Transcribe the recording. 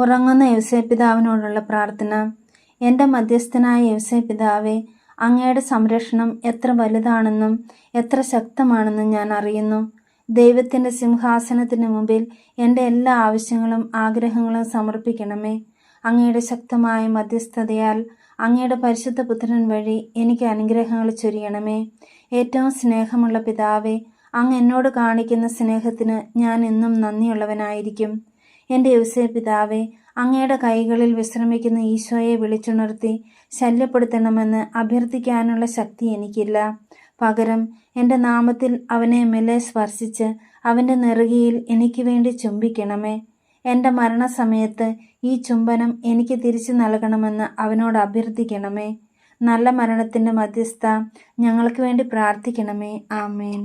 ഉറങ്ങുന്ന യോസേപ്പിതാവിനോടുള്ള പ്രാർത്ഥന. എൻ്റെ മധ്യസ്ഥനായ യോസേപ്പിതാവേ, അങ്ങയുടെ സംരക്ഷണം എത്ര വലുതാണെന്നും എത്ര ശക്തമാണെന്നും ഞാൻ അറിയുന്നു. ദൈവത്തിൻ്റെ സിംഹാസനത്തിന് മുമ്പിൽ എൻ്റെ എല്ലാ ആവശ്യങ്ങളും ആഗ്രഹങ്ങളും സമർപ്പിക്കണമേ. അങ്ങയുടെ ശക്തമായ മധ്യസ്ഥതയാൽ അങ്ങയുടെ പരിശുദ്ധ പുത്രൻ വഴി എനിക്ക് അനുഗ്രഹങ്ങൾ ചൊരിയണമേ. ഏറ്റവും സ്നേഹമുള്ള പിതാവേ, അങ്ങ് എന്നോട് കാണിക്കുന്ന സ്നേഹത്തിന് ഞാൻ എന്നും നന്ദിയുള്ളവനായിരിക്കും. എൻ്റെ യോസേപ്പിതാവേ, അങ്ങയുടെ കൈകളിൽ വിശ്രമിക്കുന്ന ഈശോയെ വിളിച്ചുണർത്തി ശല്യപ്പെടുത്തണമെന്ന് അഭ്യർത്ഥിക്കാനുള്ള ശക്തി എനിക്കില്ല. പകരം എൻ്റെ നാമത്തിൽ അവനെ മെല്ലെ സ്പർശിച്ച് അവൻ്റെ നെറുകയിൽ എനിക്ക് വേണ്ടി ചുംബിക്കണമേ. എൻ്റെ മരണസമയത്ത് ഈ ചുംബനം എനിക്ക് തിരിച്ചു നൽകണമെന്ന് അവനോട് അഭ്യർത്ഥിക്കണമേ. നല്ല മരണത്തിൻ്റെ മധ്യസ്ഥ, ഞങ്ങൾക്ക് വേണ്ടി പ്രാർത്ഥിക്കണമേ. ആമേൻ.